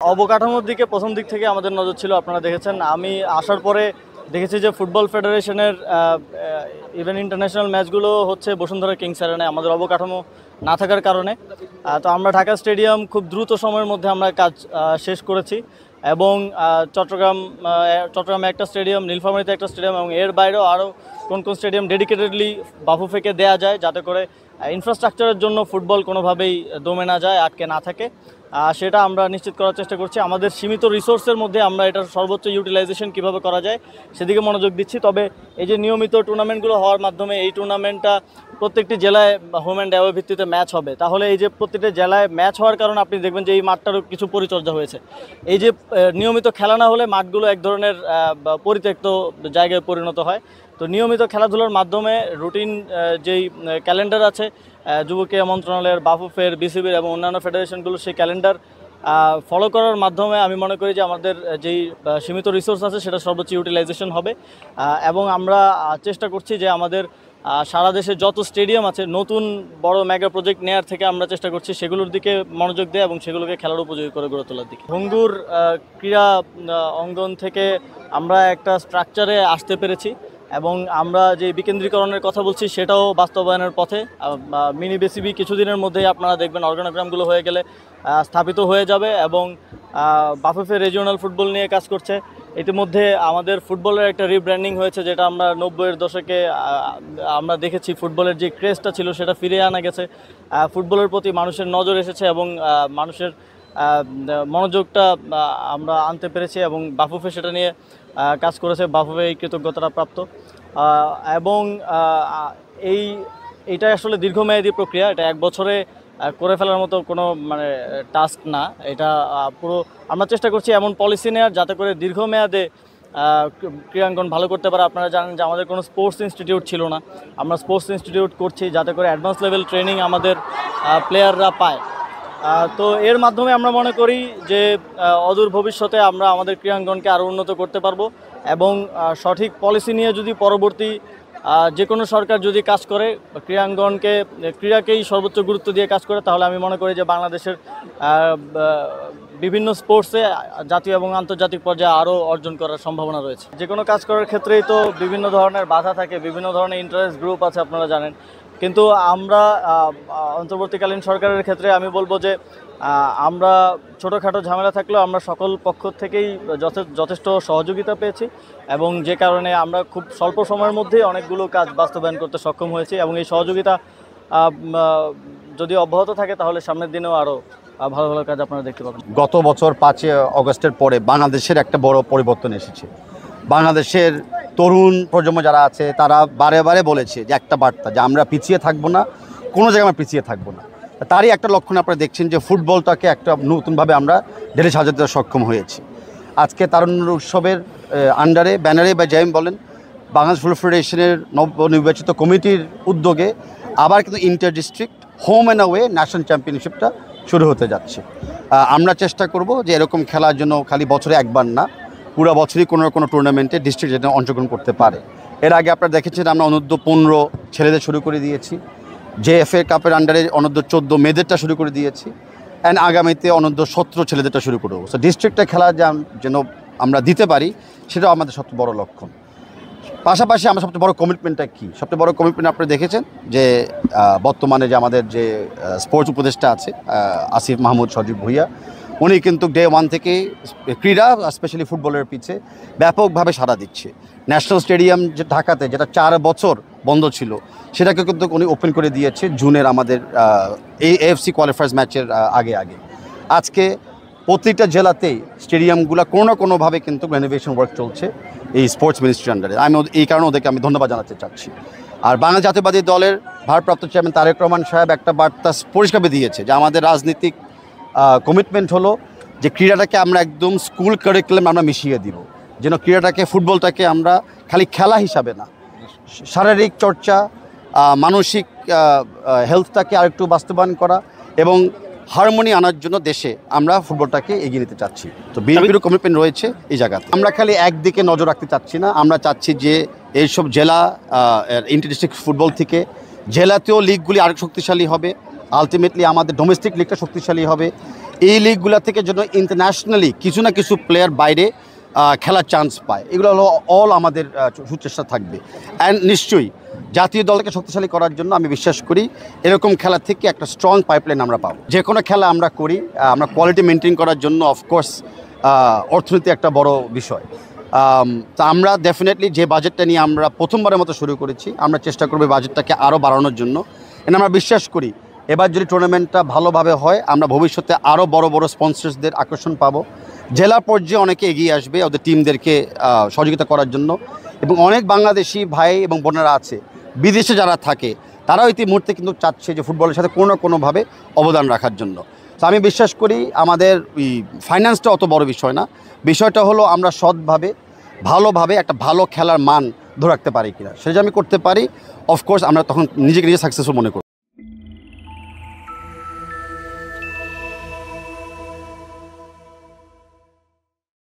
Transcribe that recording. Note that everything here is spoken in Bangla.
অবকাঠামোর দিকে প্রথম দিক থেকে আমাদের নজর ছিল। আপনারা দেখেছেন, আমি আসার পরে দেখেছি যে ফুটবল ফেডারেশনের ইভেন ইন্টারন্যাশনাল ম্যাচগুলো হচ্ছে বসুন্ধরা কিংস অ্যারেনায় আমাদের অবকাঠামো না থাকার কারণে। তো আমরা ঢাকা স্টেডিয়াম খুব দ্রুত সময়ের মধ্যে আমরা কাজ শেষ করেছি এবং চট্টগ্রামে একটা স্টেডিয়াম, নীলফামারীতে একটা স্টেডিয়াম এবং এর বাইরেও আরও কোন কোন স্টেডিয়াম ডেডিকেটেডলি বাফুফেকে দেওয়া যায়, যাতে করে ইনফ্রাস্ট্রাকচারের জন্য ফুটবল কোনোভাবেই দমে না যায়, আটকে না থাকে। সেটা আমরা নিশ্চিত করার চেষ্টা করছি। আমাদের সীমিত রিসোর্সের মধ্যে আমরা এটার সর্বোচ্চ ইউটিলাইজেশন কীভাবে করা যায় সেদিকে মনোযোগ দিচ্ছি। তবে এই যে নিয়মিত টুর্নামেন্টগুলো হওয়ার মাধ্যমে এই টুর্নামেন্টটা প্রত্যেকটি জেলায় হোম অ্যান্ড অ্যাওয়ে ভিত্তিতে ম্যাচ হবে, তাহলে এই যে প্রত্যেকটি জেলায় ম্যাচ হওয়ার কারণে আপনি দেখবেন যে এই মাঠটারও কিছু পরিচর্যা হয়েছে। এই যে নিয়মিত খেলা না হলে মাঠগুলো এক ধরনের পরিত্যক্ত জায়গায় পরিণত হয়। তো নিয়মিত খেলাধুলার মাধ্যমে রুটিন যেই ক্যালেন্ডার আছে যুবক্রীড়া মন্ত্রণালয়ের, বাফুফের, বিসিবির এবং অন্যান্য ফেডারেশনগুলো সেই ক্যালেন্ডার ফলো করার মাধ্যমে আমি মনে করি যে আমাদের যেই সীমিত রিসোর্স আছে সেটা সর্বোচ্চ ইউটিলাইজেশন হবে। এবং আমরা চেষ্টা করছি যে আমাদের সারা দেশে যত স্টেডিয়াম আছে নতুন বড় মেগা প্রজেক্ট নেওয়ার থেকে আমরা চেষ্টা করছি সেগুলোর দিকে মনোযোগ দেয় এবং সেগুলোকে খেলার উপযোগী করে গড়ে তোলার দিকে। ভঙ্গুর ক্রীড়া অঙ্গন থেকে আমরা একটা স্ট্রাকচারে আসতে পেরেছি এবং আমরা যে বিকেন্দ্রীকরণের কথা বলছি সেটাও বাস্তবায়নের পথে। মিনি বিসিবি কিছুদিনের মধ্যেই আপনারা দেখবেন অর্গানোগ্রামগুলো হয়ে গেলে স্থাপিত হয়ে যাবে এবং বাফুফে রিজিওনাল ফুটবল নিয়ে কাজ করছে। ইতিমধ্যে আমাদের ফুটবলের একটা রিব্র্যান্ডিং হয়েছে, যেটা আমরা 90-এর দশকে আমরা দেখেছি ফুটবলের যে ক্রেজটা ছিল সেটা ফিরিয়ে আনা গেছে। ফুটবলের প্রতি মানুষের নজর এসেছে এবং মানুষের মনোযোগটা আমরা আনতে পেরেছি এবং বাফুফে সেটা নিয়ে কাজ করেছে। বাফুফে এই কৃতজ্ঞতাটা প্রাপ্ত এবং এইটা আসলে দীর্ঘমেয়াদী প্রক্রিয়া। এটা এক বছরে করে ফেলার মতো কোনো টাস্ক না। এটা পুরো আমরা চেষ্টা করছি এমন পলিসি নেওয়ার যাতে করে দীর্ঘমেয়াদে ক্রীড়াঙ্গন ভালো করতে পারে। আপনারা জানেন যে আমাদের কোনো স্পোর্টস ইনস্টিটিউট ছিল না, আমরা স্পোর্টস ইনস্টিটিউট করছি যাতে করে অ্যাডভান্স লেভেল ট্রেনিং আমাদের প্লেয়াররা পায়। তো এর মাধ্যমে আমরা মনে করি যে অদূর ভবিষ্যতে আমরা আমাদের ক্রীড়াঙ্গনকে আরও উন্নত করতে পারবো এবং সঠিক পলিসি নিয়ে যদি পরবর্তী যে কোনো সরকার যদি কাজ করে ক্রীড়াকেই সর্বোচ্চ গুরুত্ব দিয়ে কাজ করে, তাহলে আমি মনে করি যে বাংলাদেশের বিভিন্ন স্পোর্টসে জাতীয় এবং আন্তর্জাতিক পর্যায়ে আরও অর্জন করার সম্ভাবনা রয়েছে। যে কোনো কাজ করার ক্ষেত্রেই তো বিভিন্ন ধরনের বাধা থাকে, বিভিন্ন ধরনের ইন্টারেস্ট গ্রুপ আছে, আপনারা জানেন। কিন্তু আমরা অন্তর্বর্তীকালীন সরকারের ক্ষেত্রে আমি বলবো যে আমরা ছোটোখাটো ঝামেলা থাকলেও আমরা সকল পক্ষ থেকেই যথেষ্ট সহযোগিতা পেয়েছি এবং যে কারণে আমরা খুব স্বল্প সময়ের মধ্যেই অনেকগুলো কাজ বাস্তবায়ন করতে সক্ষম হয়েছি এবং এই সহযোগিতা যদি অব্যাহত থাকে তাহলে সামনের দিনেও আরও ভালো ভালো কাজ আপনারা দেখতে পাবেন। গত বছর 5 অগস্টের পরে বাংলাদেশের একটা বড় পরিবর্তন এসেছে। বাংলাদেশের তরুণ প্রজন্ম যারা আছে তারা বারে বারে বলেছে যে একটা বার্তা, যে আমরা পিছিয়ে থাকবো না, কোনো জায়গায় আমরা পিছিয়ে থাকবো না। তারই একটা লক্ষণ আপনারা দেখছেন যে ফুটবলটাকে একটা নতুনভাবে আমরা ঢেলে সাজাতে সক্ষম হয়েছি। আজকে তারুণ্য উৎসবের আন্ডারে, ব্যানারে বা যাই বলেন, বাংলাদেশ ফুটবল ফেডারেশনের নবনির্বাচিত কমিটির উদ্যোগে আবার কিন্তু inter district home and away national চ্যাম্পিয়নশিপটা শুরু হতে যাচ্ছে। আমরা চেষ্টা করব যে এরকম খেলার জন্য খালি বছরে একবার না, পুরো বছরই কোনো কোনো টুর্নামেন্টে ডিস্ট্রিক্ট যেন অংশগ্রহণ করতে পারে। এর আগে আপনারা দেখেছেন আমরা অনূর্ধ্ব 15 ছেলেদের শুরু করে দিয়েছি, জেএফএ কাপের আন্ডারে অনূর্ধ্ব 14 মেয়েদেরটা শুরু করে দিয়েছি, অ্যান্ড আগামীতে অনূর্ধ্ব 17 ছেলেদেরটা শুরু করবো। সো ডিস্ট্রিক্টে খেলা যেন আমরা দিতে পারি সেটাও আমাদের সবচেয়ে বড় লক্ষ্য। পাশাপাশি আমার সবচেয়ে বড় কমিটমেন্টটা কী? সবচেয়ে বড় কমিটমেন্ট আপনারা দেখেছেন যে বর্তমানে যে আমাদের যে স্পোর্টস উপদেষ্টা আছে আসিফ মাহমুদ সজীব ভুইয়া, উনি কিন্তু ডে 1 থেকে ক্রীড়া স্পেশালি ফুটবলের পিছে ব্যাপকভাবে সাড়া দিচ্ছে। ন্যাশনাল স্টেডিয়াম যে ঢাকাতে, যেটা 4 বছর বন্ধ ছিল, সেটাকে কিন্তু উনি ওপেন করে দিয়েছে জুনের আমাদের এএফসি কোয়ালিফায়ার্স ম্যাচের আগে। আজকে প্রতিটা জেলাতেই স্টেডিয়ামগুলো কোনো না কোনোভাবে কিন্তু রেনোভেশন ওয়ার্ক চলছে এই স্পোর্টস মিনিস্ট্রির আন্ডারে। আমি এই কারণে ওদেরকে আমি ধন্যবাদ জানাতে চাচ্ছি। আর বাংলা জাতীয়বাদী দলের ভারপ্রাপ্ত চেয়ারম্যান তারেক রহমান সাহেব একটা বার্তা পরিষ্কারভাবে দিয়েছে যে আমাদের রাজনীতিক কমিটমেন্ট হলো যে ক্রীড়াটাকে আমরা একদম স্কুল কারিকুলাম আমরা মিশিয়ে দিব, যেন ক্রীড়াটাকে, ফুটবলটাকে আমরা খালি খেলা হিসাবে না, শারীরিক চর্চা, মানসিক হেলথটাকে আরেকটু বাস্তবায়ন করা এবং হারমোনি আনার জন্য দেশে আমরা ফুটবলটাকে এগিয়ে নিতে চাচ্ছি। তো বিএনপিরও কমিটমেন্ট রয়েছে এই জায়গাতে। আমরা খালি একদিকে নজর রাখতে চাচ্ছি না, আমরা চাচ্ছি যে এইসব জেলা ইন্টার ডিস্ট্রিক্ট ফুটবল থেকে জেলাতেও লিগগুলি আরও শক্তিশালী হবে, আলটিমেটলি আমাদের ডোমেস্টিক লিগটা শক্তিশালী হবে এই লিগগুলো থেকে যেন ইন্টারন্যাশনালি কিছু না কিছু প্লেয়ার বাইরে খেলার চান্স পায়, এগুলো হলো অল আমাদের সুচেষ্টা থাকবে। অ্যান্ড নিশ্চয়ই জাতীয় দলকে শক্তিশালী করার জন্য আমি বিশ্বাস করি এরকম খেলা থেকে একটা স্ট্রং পাইপলাইন আমরা পাবো। যে কোনো খেলা আমরা করি, আমরা কোয়ালিটি মেনটেন করার জন্য অফকোর্স অর্থনীতি একটা বড় বিষয়। তা আমরা ডেফিনেটলি যে বাজেটটা নিয়ে আমরা প্রথমবারের মতো শুরু করেছি, আমরা চেষ্টা করবো বাজেটটাকে আরও বাড়ানোর জন্য। এবং আমরা বিশ্বাস করি এবার যদি টুর্নামেন্টটা ভালোভাবে হয় আমরা ভবিষ্যতে আরও বড় বড় স্পন্সরসদের আকর্ষণ পাবো। জেলা পর্যায়ে অনেকে এগিয়ে আসবে ওদের টিমদেরকে সহযোগিতা করার জন্য। এবং অনেক বাংলাদেশি ভাই এবং বোনেরা আছে বিদেশে যারা থাকে, তারাও ইতিমুহূর্তে কিন্তু চাচ্ছে যে ফুটবলের সাথে কোনো না কোনোভাবে অবদান রাখার জন্য। তো আমি বিশ্বাস করি আমাদের ফাইন্যান্সটা অত বড় বিষয় না, বিষয়টা হলো আমরা সৎভাবে ভালোভাবে একটা ভালো খেলার মান ধরে রাখতে পারি কিনা। সেটা আমি করতে পারি, অফকোর্স আমরা তখন নিজেকে নিজে সাকসেসফুল মনে করি।